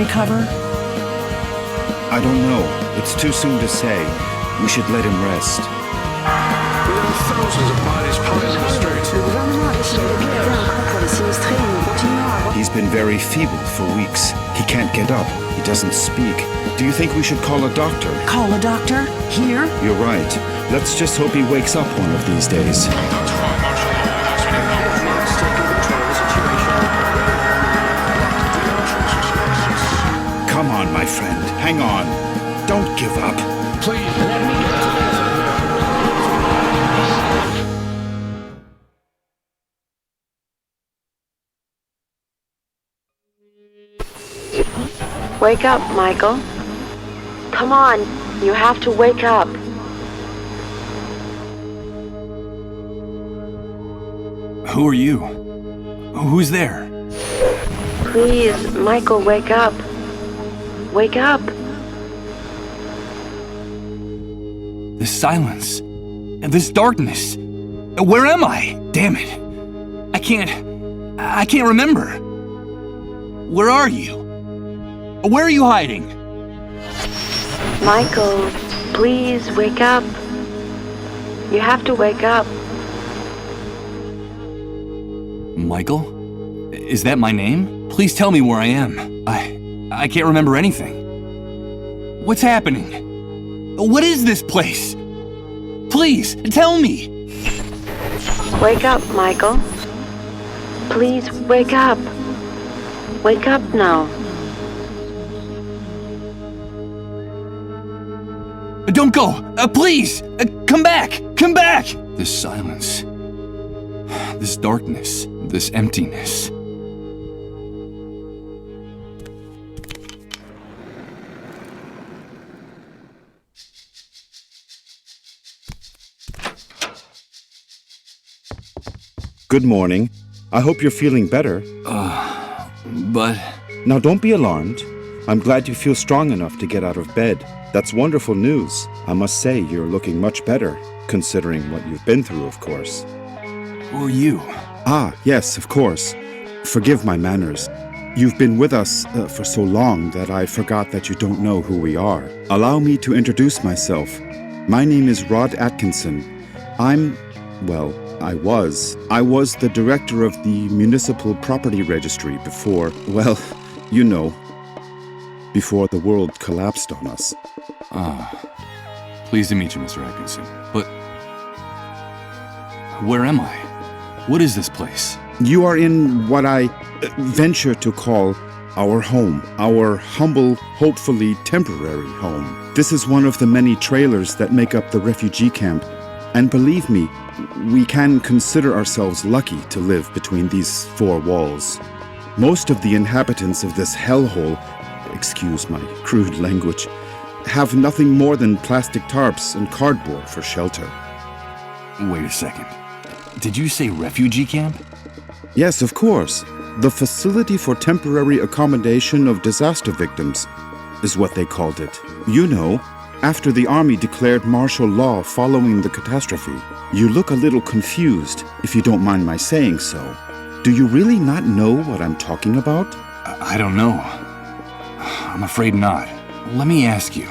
recover? I don't know. It's too soon to say. We should let him rest. There are thousands of bodies piled in the streets. He's been very feeble for weeks. He can't get up. He doesn't speak. Do you think we should call a doctor? Call a doctor? Here? You're right. Let's just hope he wakes up one of these days. Come on, my friend. Hang on. Don't give up. Please, let me get to Wake up, Michael. Come on, you have to wake up. Who are you? Who's there? Please, Michael, wake up. Wake up. This silence. This darkness. Where am I? Damn it. I can't remember. Where are you? Where are you hiding? Michael, please wake up. You have to wake up. Michael? Is that my name? Please tell me where I am. I can't remember anything. What's happening? What is this place? Please, tell me. Wake up, Michael. Please wake up. Wake up now. Don't go! Please! Come back! Come back! This silence. This darkness. This emptiness. Good morning. I hope you're feeling better. But... Now don't be alarmed. I'm glad you feel strong enough to get out of bed. That's wonderful news. I must say you're looking much better, considering what you've been through, of course. Who are you? Ah, yes, of course. Forgive my manners. You've been with us for so long that I forgot that you don't know who we are. Allow me to introduce myself. My name is Rod Atkinson. I was the director of the Municipal Property Registry before the world collapsed on us. Pleased to meet you, Mr. Atkinson. But... where am I? What is this place? You are in what I venture to call our home. Our humble, hopefully temporary home. This is one of the many trailers that make up the refugee camp. And believe me, we can consider ourselves lucky to live between these four walls. Most of the inhabitants of this hellhole, excuse my crude language, have nothing more than plastic tarps and cardboard for shelter. Wait a second. Did you say refugee camp? Yes, of course. The Facility for Temporary Accommodation of Disaster Victims is what they called it. You know, after the army declared martial law following the catastrophe. You look a little confused, if you don't mind my saying so. Do you really not know what I'm talking about? I don't know. I'm afraid not. Let me ask you.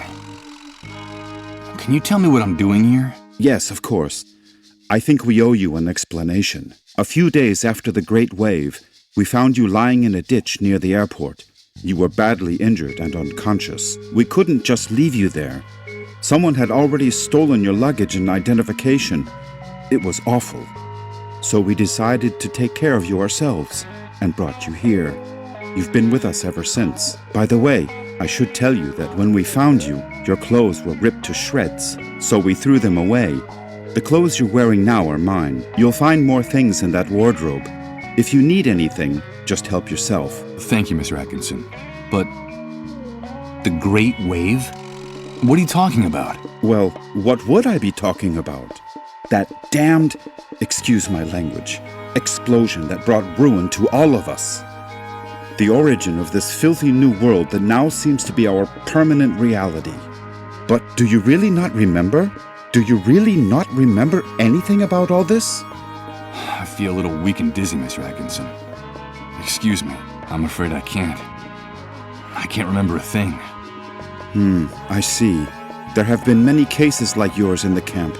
Can you tell me what I'm doing here? Yes, of course. I think we owe you an explanation. A few days after the Great Wave, we found you lying in a ditch near the airport. You were badly injured and unconscious. We couldn't just leave you there. Someone had already stolen your luggage and identification. It was awful. So we decided to take care of you ourselves and brought you here. You've been with us ever since. By the way, I should tell you that when we found you, your clothes were ripped to shreds, so we threw them away. The clothes you're wearing now are mine. You'll find more things in that wardrobe. If you need anything, just help yourself. Thank you, Mr. Atkinson. But... the Great Wave? What are you talking about? Well, what would I be talking about? That damned, excuse my language, explosion that brought ruin to all of us. The origin of this filthy new world that now seems to be our permanent reality. But do you really not remember? Do you really not remember anything about all this? I feel a little weak and dizzy, Mr. Atkinson. Excuse me. I'm afraid I can't. I can't remember a thing. I see. There have been many cases like yours in the camp.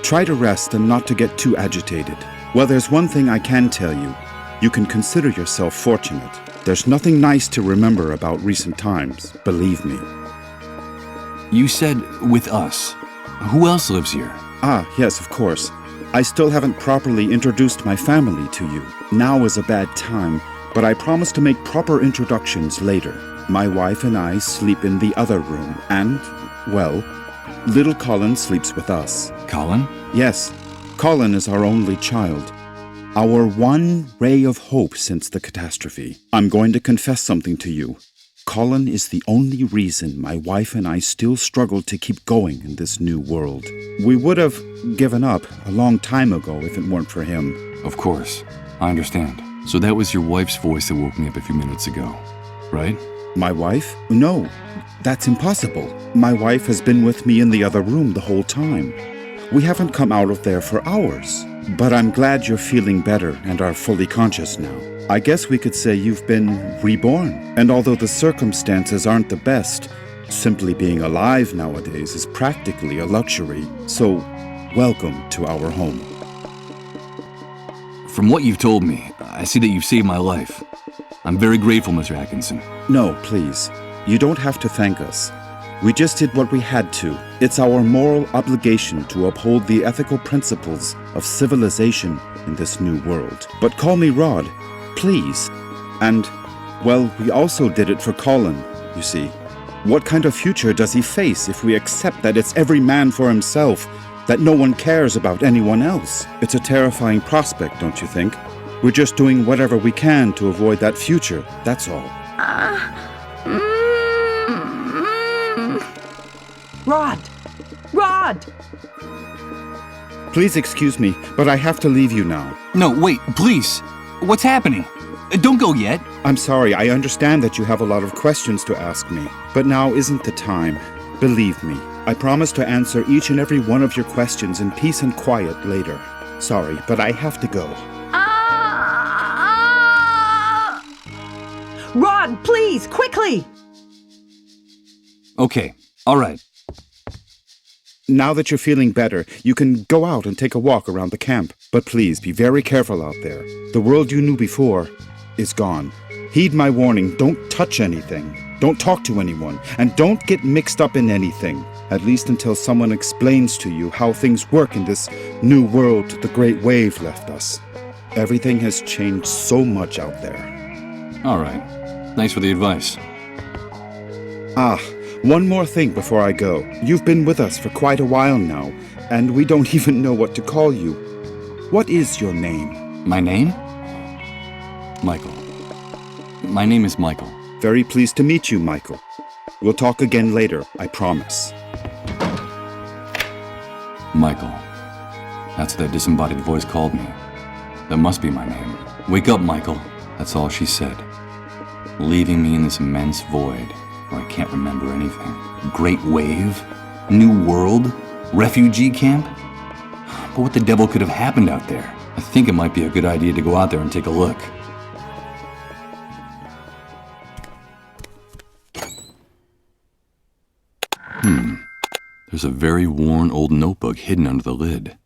Try to rest and not to get too agitated. Well, there's one thing I can tell you. You can consider yourself fortunate. There's nothing nice to remember about recent times, believe me. You said with us. Who else lives here? Ah, yes, of course. I still haven't properly introduced my family to you. Now is a bad time, but I promise to make proper introductions later. My wife and I sleep in the other room, and, well, little Colin sleeps with us. Colin? Yes, Colin is our only child. Our one ray of hope since the catastrophe. I'm going to confess something to you. Colin is the only reason my wife and I still struggle to keep going in this new world. We would have given up a long time ago if it weren't for him. Of course. I understand. So that was your wife's voice that woke me up a few minutes ago, right? My wife? No, that's impossible. My wife has been with me in the other room the whole time. We haven't come out of there for hours. But I'm glad you're feeling better and are fully conscious now. I guess we could say you've been reborn. And although the circumstances aren't the best, simply being alive nowadays is practically a luxury. So, welcome to our home. From what you've told me, I see that you've saved my life. I'm very grateful, Mr. Atkinson. No, please. You don't have to thank us. We just did what we had to. It's our moral obligation to uphold the ethical principles of civilization in this new world. But call me Rod, please. And, well, we also did it for Colin, you see. What kind of future does he face if we accept that it's every man for himself, that no one cares about anyone else? It's a terrifying prospect, don't you think? We're just doing whatever we can to avoid that future, that's all. Rod! Please excuse me, but I have to leave you now. No, wait, please. What's happening? Don't go yet. I'm sorry, I understand that you have a lot of questions to ask me, but now isn't the time. Believe me, I promise to answer each and every one of your questions in peace and quiet later. Sorry, but I have to go. Rod, please, quickly! Okay, all right. Now that you're feeling better, you can go out and take a walk around the camp. But please, be very careful out there. The world you knew before is gone. Heed my warning, don't touch anything. Don't talk to anyone. And don't get mixed up in anything. At least until someone explains to you how things work in this new world the Great Wave left us. Everything has changed so much out there. All right. Thanks for the advice. One more thing before I go. You've been with us for quite a while now, and we don't even know what to call you. What is your name? My name? Michael. My name is Michael. Very pleased to meet you, Michael. We'll talk again later, I promise. Michael. That's what that disembodied voice called me. That must be my name. Wake up, Michael. That's all she said. Leaving me in this immense void where I can't remember anything. Great wave? New world? Refugee camp? But what the devil could have happened out there? I think it might be a good idea to go out there and take a look. There's a very worn old notebook hidden under the lid.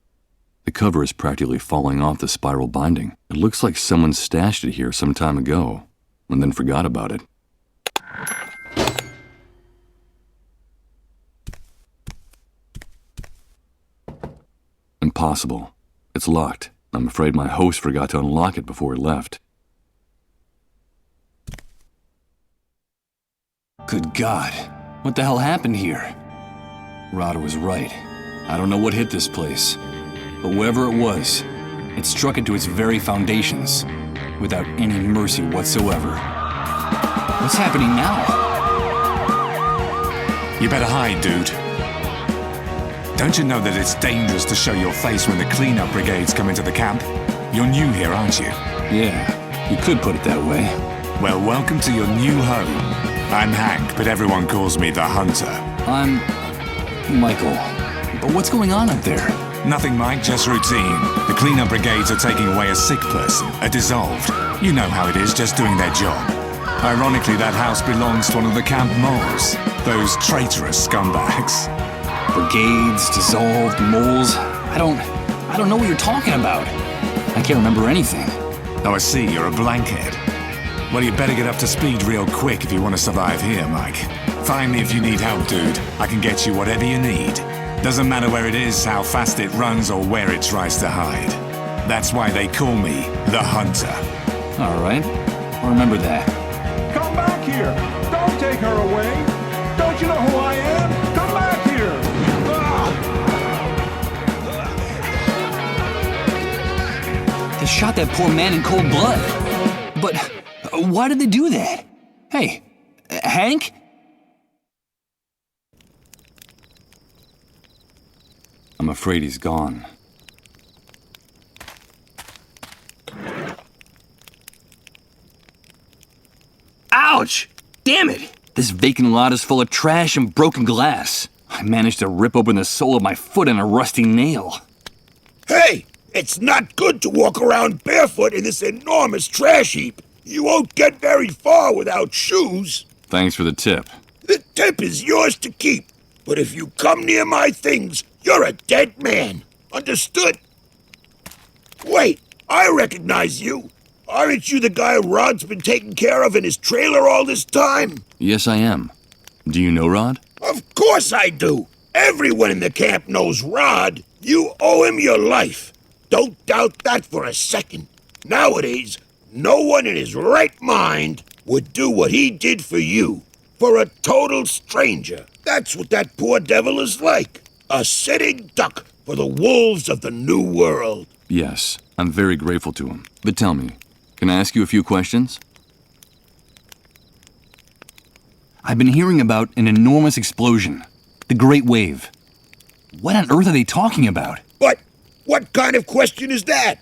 The cover is practically falling off the spiral binding. It looks like someone stashed it here some time ago and then forgot about it. Impossible. It's locked. I'm afraid my host forgot to unlock it before he left. Good God. What the hell happened here? Rada was right. I don't know what hit this place, but whatever it was, it struck into its very foundations, without any mercy whatsoever. What's happening now? You better hide, dude. Don't you know that it's dangerous to show your face when the cleanup brigades come into the camp? You're new here, aren't you? Yeah, you could put it that way. Well, welcome to your new home. I'm Hank, but everyone calls me the Hunter. I'm Michael. But what's going on up there? Nothing, Mike, just routine. The cleanup brigades are taking away a sick person, a dissolved. You know how it is, just doing their job. Ironically, that house belongs to one of the camp moles. Those traitorous scumbags. Brigades, dissolved, moles. I don't know what you're talking about. I can't remember anything. Oh, I see, you're a blankhead. Well, you better get up to speed real quick if you want to survive here, Mike. Find me if you need help, dude. I can get you whatever you need. Doesn't matter where it is, how fast it runs, or where it tries to hide. That's why they call me the Hunter. All right, I'll remember that. Come back here! Don't take her away! Don't you know who I am? Come back here! They shot that poor man in cold blood. But why did they do that? Hey, Hank? I'm afraid he's gone. Ouch! Damn it! This vacant lot is full of trash and broken glass. I managed to rip open the sole of my foot and a rusty nail. Hey! It's not good to walk around barefoot in this enormous trash heap. You won't get very far without shoes. Thanks for the tip. The tip is yours to keep. But if you come near my things, you're a dead man. Understood? Wait, I recognize you. Aren't you the guy Rod's been taking care of in his trailer all this time? Yes, I am. Do you know Rod? Of course I do. Everyone in the camp knows Rod. You owe him your life. Don't doubt that for a second. Nowadays, no one in his right mind would do what he did for you. For a total stranger. That's what that poor devil is like. A sitting duck for the wolves of the New World. Yes, I'm very grateful to him. But tell me, can I ask you a few questions? I've been hearing about an enormous explosion. The Great Wave. What on earth are they talking about? But what kind of question is that?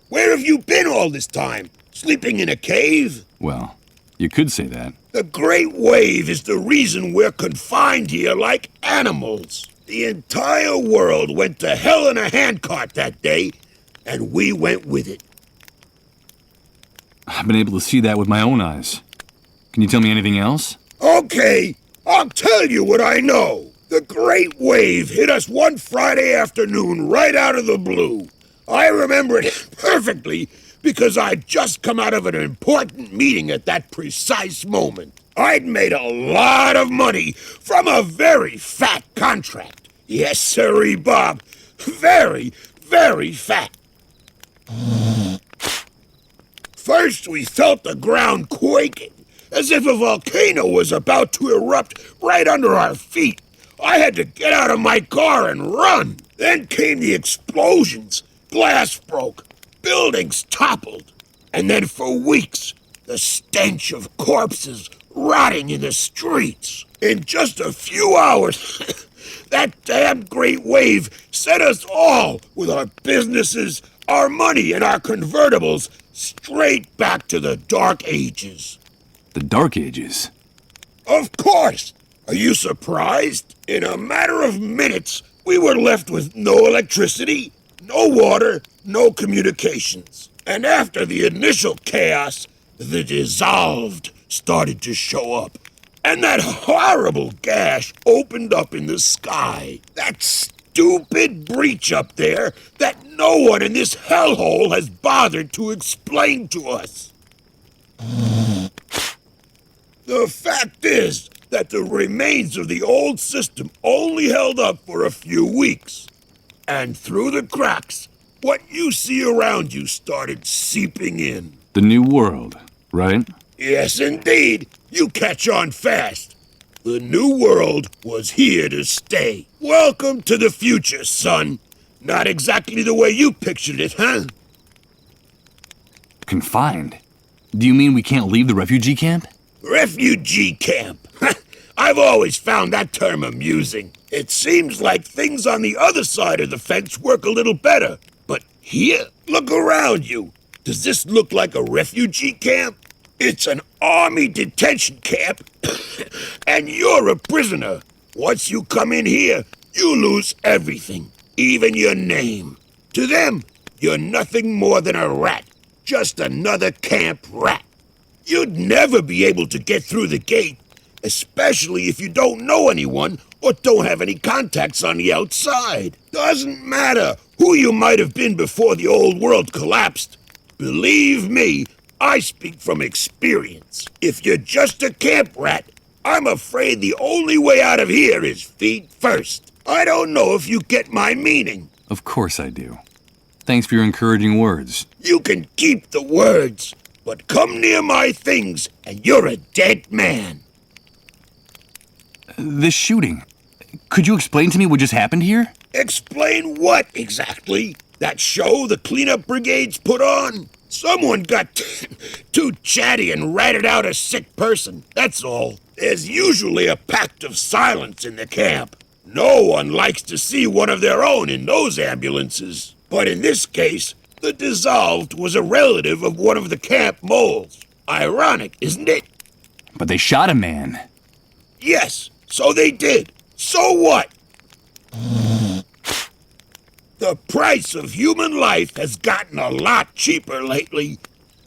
Where have you been all this time? Sleeping in a cave? Well, you could say that. The Great Wave is the reason we're confined here like animals. The entire world went to hell in a handcart that day, and we went with it. I've been able to see that with my own eyes. Can you tell me anything else? Okay, I'll tell you what I know. The Great Wave hit us one Friday afternoon right out of the blue. I remember it perfectly because I'd just come out of an important meeting at that precise moment. I'd made a lot of money from a very fat contract. Yes, sirree, Bob. Very, very fat. First, we felt the ground quaking, as if a volcano was about to erupt right under our feet. I had to get out of my car and run. Then came the explosions. Glass broke. Buildings toppled. And then for weeks, the stench of corpses rotting in the streets. In just a few hours, that damn Great Wave sent us all, with our businesses, our money, and our convertibles, straight back to the Dark Ages. The Dark Ages? Of course! Are you surprised? In a matter of minutes, we were left with no electricity, no water, no communications. And after the initial chaos, the dissolved started to show up. And that horrible gash opened up in the sky. That stupid breach up there that no one in this hellhole has bothered to explain to us. The fact is that the remains of the old system only held up for a few weeks. And through the cracks, what you see around you started seeping in. The New World, right? Yes, indeed. You catch on fast. The New World was here to stay. Welcome to the future, son. Not exactly the way you pictured it, huh? Confined? Do you mean we can't leave the refugee camp? Refugee camp. I've always found that term amusing. It seems like things on the other side of the fence work a little better. But here, look around you. Does this look like a refugee camp? It's an army detention camp, and you're a prisoner. Once you come in here, you lose everything, even your name. To them, you're nothing more than a rat, just another camp rat. You'd never be able to get through the gate, especially if you don't know anyone or don't have any contacts on the outside. Doesn't matter who you might have been before the old world collapsed. Believe me, I speak from experience. If you're just a camp rat, I'm afraid the only way out of here is feet first. I don't know if you get my meaning. Of course I do. Thanks for your encouraging words. You can keep the words, but come near my things and you're a dead man. This shooting. Could you explain to me what just happened here? Explain what exactly? That show the cleanup brigades put on? Someone got too chatty and ratted out a sick person, that's all. There's usually a pact of silence in the camp. No one likes to see one of their own in those ambulances. But in this case, the dissolved was a relative of one of the camp moles. Ironic, isn't it? But they shot a man. Yes, so they did. So what? The price of human life has gotten a lot cheaper lately.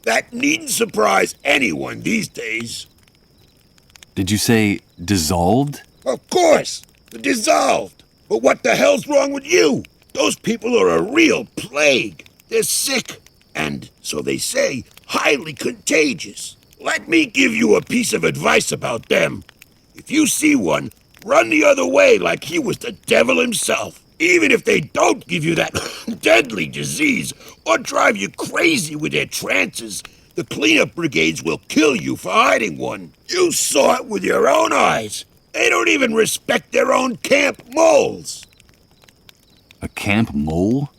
That needn't surprise anyone these days. Did you say dissolved? Of course, dissolved. But what the hell's wrong with you? Those people are a real plague. They're sick, and, so they say, highly contagious. Let me give you a piece of advice about them. If you see one, run the other way like he was the devil himself. Even if they don't give you that deadly disease or drive you crazy with their trances, the cleanup brigades will kill you for hiding one. You saw it with your own eyes. They don't even respect their own camp moles. A camp mole?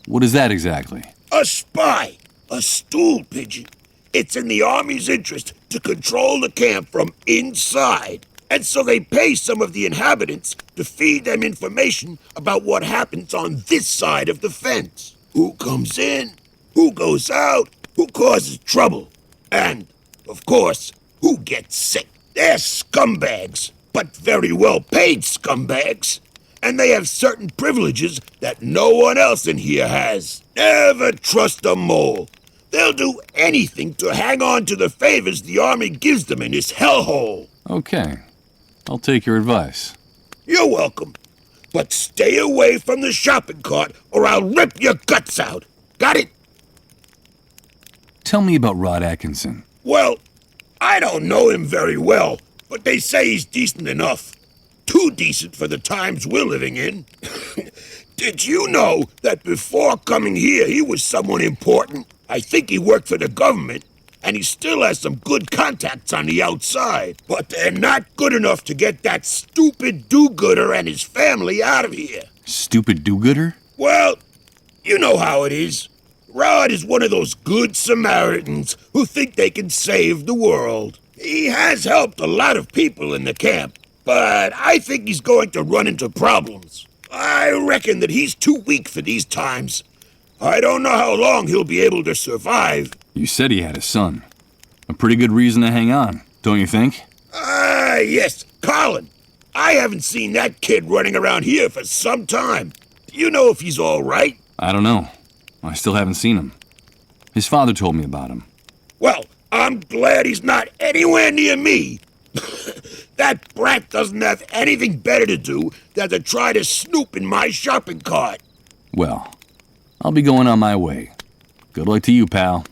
What is that exactly? A spy. A stool pigeon. It's in the Army's interest to control the camp from inside. And so they pay some of the inhabitants to feed them information about what happens on this side of the fence. Who comes in, who goes out, who causes trouble, and, of course, who gets sick. They're scumbags, but very well-paid scumbags. And they have certain privileges that no one else in here has. Never trust a mole. They'll do anything to hang on to the favors the Army gives them in this hellhole. Okay. I'll take your advice. You're welcome. But stay away from the shopping cart or I'll rip your guts out. Got it? Tell me about Rod Atkinson. Well, I don't know him very well, but they say he's decent enough. Too decent for the times we're living in. Did you know that before coming here he was someone important? I think he worked for the government. And he still has some good contacts on the outside. But they're not good enough to get that stupid do-gooder and his family out of here. Stupid do-gooder? Well, you know how it is. Rod is one of those good Samaritans who think they can save the world. He has helped a lot of people in the camp, but I think he's going to run into problems. I reckon that he's too weak for these times. I don't know how long he'll be able to survive. You said he had a son. A pretty good reason to hang on, don't you think? Yes, Colin. I haven't seen that kid running around here for some time. Do you know if he's all right? I don't know. I still haven't seen him. His father told me about him. Well, I'm glad he's not anywhere near me. That brat doesn't have anything better to do than to try to snoop in my shopping cart. Well, I'll be going on my way. Good luck to you, pal.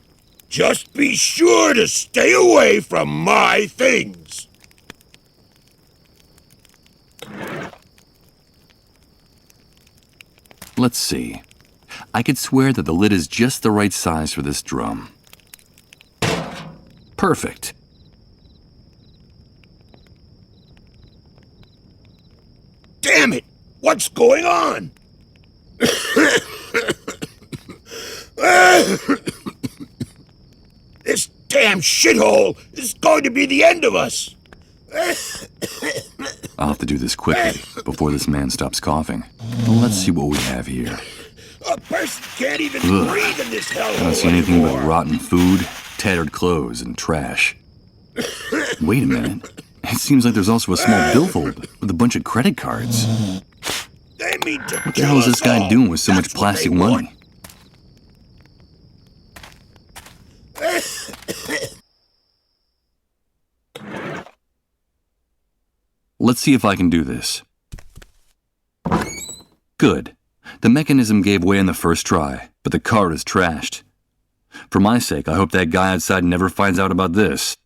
Just be sure to stay away from my things. Let's see. I could swear that the lid is just the right size for this drum. Perfect. Damn it! What's going on? This damn shithole is going to be the end of us. I'll have to do this quickly before this man stops coughing. Well, let's see what we have here. A person can't even breathe in this hellhole. I don't see anything but anymore. rotten food, tattered clothes, and trash. Wait a minute. It seems like there's also a small billfold with a bunch of credit cards. They mean to What the hell is this guy doing with so much plastic money? Let's see if I can do this. Good. The mechanism gave way on the first try, but the card is trashed. For my sake, I hope that guy outside never finds out about this.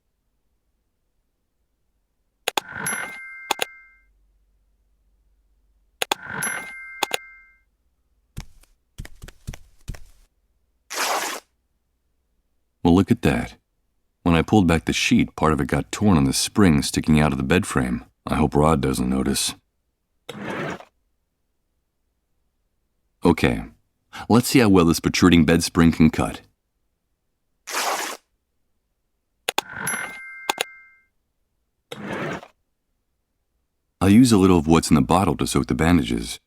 Well, look at that. When I pulled back the sheet, part of it got torn on the spring sticking out of the bed frame. I hope Rod doesn't notice. Okay, let's see how well this protruding bed spring can cut. I'll use a little of what's in the bottle to soak the bandages.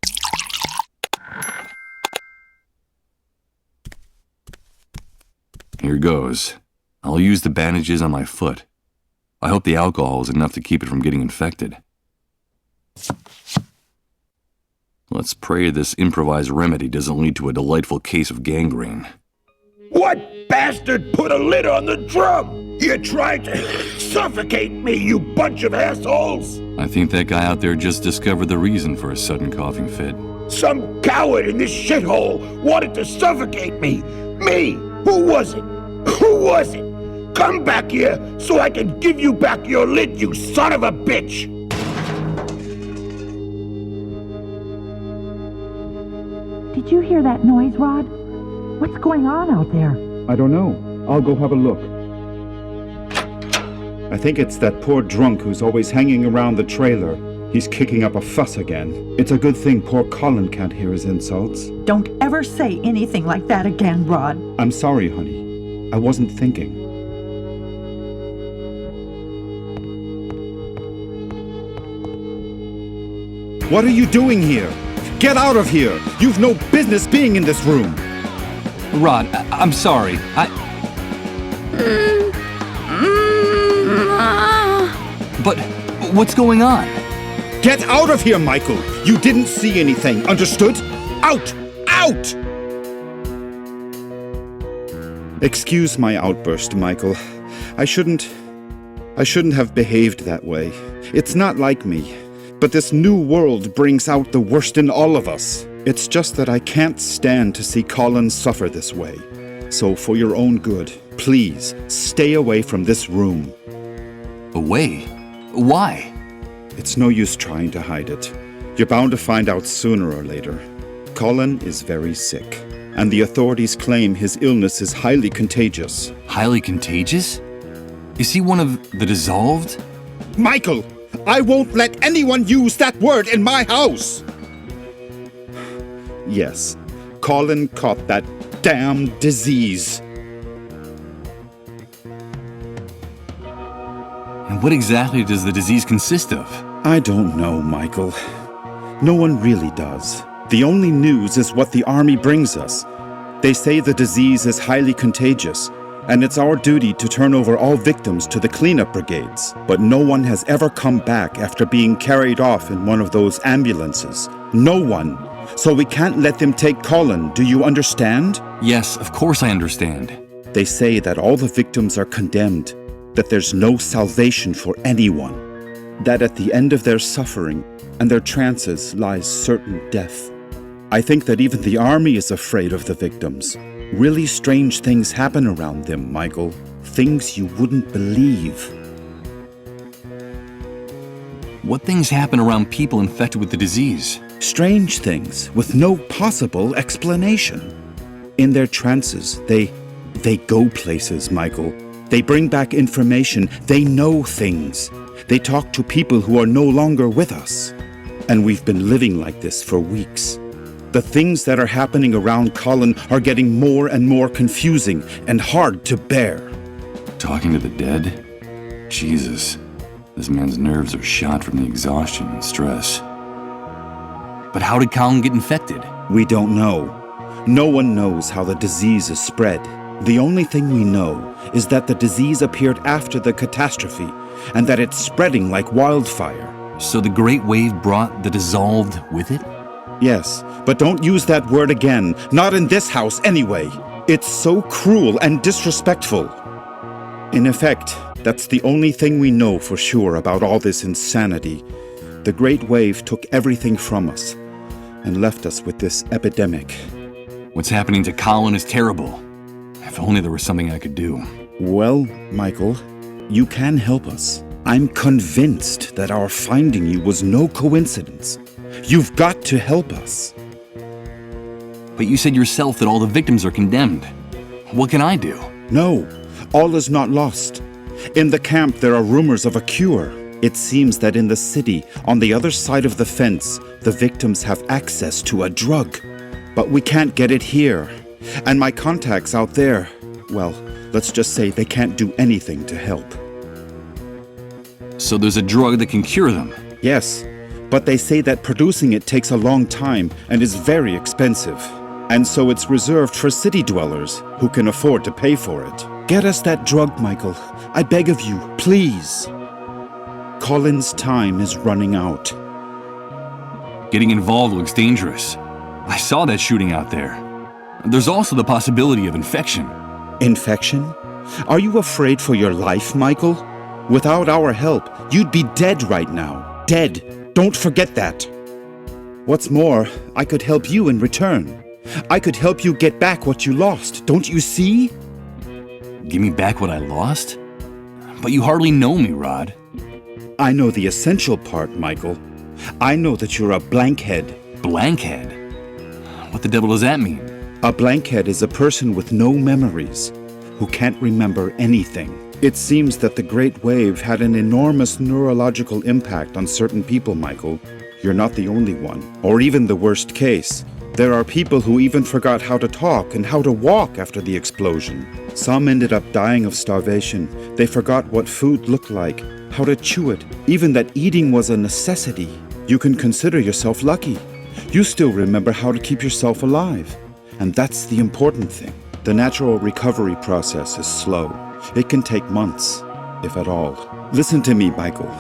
Here goes. I'll use the bandages on my foot. I hope the alcohol is enough to keep it from getting infected. Let's pray this improvised remedy doesn't lead to a delightful case of gangrene. What bastard put a lid on the drum? You tried to suffocate me, you bunch of assholes! I think that guy out there just discovered the reason for a sudden coughing fit. Some coward in this shithole wanted to suffocate me! Me! Who was it? Who was it? Come back here so I can give you back your lid, you son of a bitch! Did you hear that noise, Rod? What's going on out there? I don't know. I'll go have a look. I think it's that poor drunk who's always hanging around the trailer. He's kicking up a fuss again. It's a good thing poor Colin can't hear his insults. Don't ever say anything like that again, Rod. I'm sorry, honey. I wasn't thinking. What are you doing here? Get out of here! You've no business being in this room! Rod, I'm sorry. But what's going on? Get out of here, Michael! You didn't see anything, understood? Out! Out! Excuse my outburst, Michael. I shouldn't have behaved that way. It's not like me. But this new world brings out the worst in all of us. It's just that I can't stand to see Colin suffer this way. So for your own good, please stay away from this room. Away? Why? It's no use trying to hide it. You're bound to find out sooner or later. Colin is very sick, and the authorities claim his illness is highly contagious. Highly contagious? Is he one of the dissolved? Michael! I won't let anyone use that word in my house! Yes, Colin caught that damn disease. And what exactly does the disease consist of? I don't know, Michael. No one really does. The only news is what the army brings us. They say the disease is highly contagious, and it's our duty to turn over all victims to the cleanup brigades. But no one has ever come back after being carried off in one of those ambulances. No one. So we can't let them take Colin, do you understand? Yes, of course I understand. They say that all the victims are condemned, that there's no salvation for anyone, that at the end of their suffering and their trances lies certain death. I think that even the army is afraid of the victims. Really strange things happen around them, Michael. Things you wouldn't believe. What things happen around people infected with the disease? Strange things with no possible explanation. In their trances, they go places, Michael. They bring back information. They know things. They talk to people who are no longer with us. And we've been living like this for weeks. The things that are happening around Colin are getting more and more confusing and hard to bear. Talking to the dead? Jesus, this man's nerves are shot from the exhaustion and stress. But how did Colin get infected? We don't know. No one knows how the disease is spread. The only thing we know is that the disease appeared after the catastrophe and that it's spreading like wildfire. So the Great Wave brought the dissolved with it? Yes, but don't use that word again. Not in this house, anyway. It's so cruel and disrespectful. In effect, that's the only thing we know for sure about all this insanity. The great wave took everything from us and left us with this epidemic. What's happening to Colin is terrible. If only there was something I could do. Well, Michael, you can help us. I'm convinced that our finding you was no coincidence. You've got to help us. But you said yourself that all the victims are condemned. What can I do? No, all is not lost. In the camp there are rumors of a cure. It seems that in the city, on the other side of the fence, the victims have access to a drug. But we can't get it here. And my contacts out there, well, let's just say they can't do anything to help. So there's a drug that can cure them? Yes, but they say that producing it takes a long time and is very expensive. And so it's reserved for city dwellers who can afford to pay for it. Get us that drug, Michael. I beg of you, please. Colin's time is running out. Getting involved looks dangerous. I saw that shooting out there. There's also the possibility of infection. Infection? Are you afraid for your life, Michael? Without our help, you'd be dead right now. Dead. Don't forget that. What's more, I could help you in return. I could help you get back what you lost. Don't you see? Give me back what I lost? But you hardly know me, Rod. I know the essential part, Michael. I know that you're a blankhead. Blankhead? What the devil does that mean? A blankhead is a person with no memories, who can't remember anything. It seems that the Great Wave had an enormous neurological impact on certain people, Michael. You're not the only one, or even the worst case. There are people who even forgot how to talk and how to walk after the explosion. Some ended up dying of starvation. They forgot what food looked like, how to chew it, even that eating was a necessity. You can consider yourself lucky. You still remember how to keep yourself alive. And that's the important thing. The natural recovery process is slow. It can take months, if at all. Listen to me, Michael.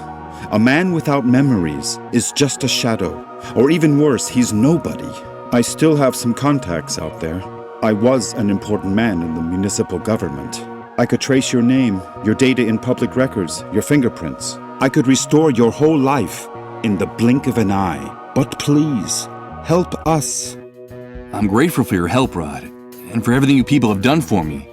A man without memories is just a shadow. Or even worse, he's nobody. I still have some contacts out there. I was an important man in the municipal government. I could trace your name, your data in public records, your fingerprints. I could restore your whole life in the blink of an eye. But please, help us. I'm grateful for your help, Rod, and for everything you people have done for me.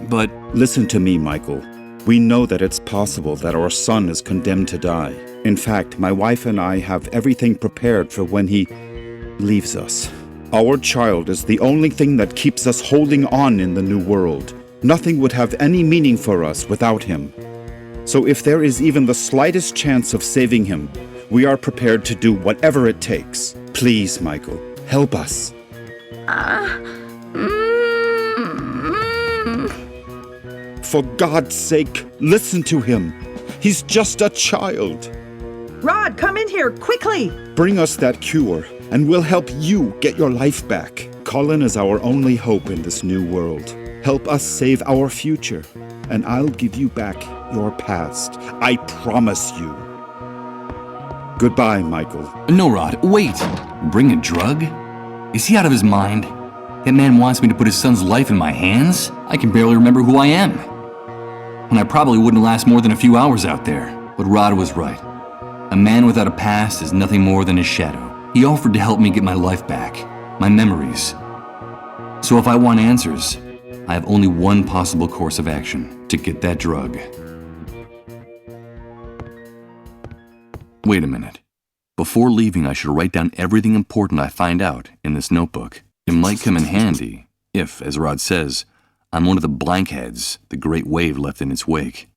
But listen to me, Michael. We know that it's possible that our son is condemned to die. In fact, my wife and I have everything prepared for when he leaves us. Our child is the only thing that keeps us holding on in the new world. Nothing would have any meaning for us without him. So if there is even the slightest chance of saving him, we are prepared to do whatever it takes. Please, Michael, help us. For God's sake, listen to him. He's just a child. Rod, come in here, quickly! Bring us that cure, and we'll help you get your life back. Colin is our only hope in this new world. Help us save our future, and I'll give you back your past. I promise you. Goodbye, Michael. no, Rod, wait. Bring a drug? Is he out of his mind? That man wants me to put his son's life in my hands? I can barely remember who I am. And I probably wouldn't last more than a few hours out there. But Rod was right. A man without a past is nothing more than his shadow. He offered to help me get my life back, my memories. So if I want answers, I have only one possible course of action: to get that drug. Wait a minute. Before leaving, I should write down everything important I find out in this notebook. It might come in handy if, as Rod says, I'm one of the blankheads the Great Wave left in its wake.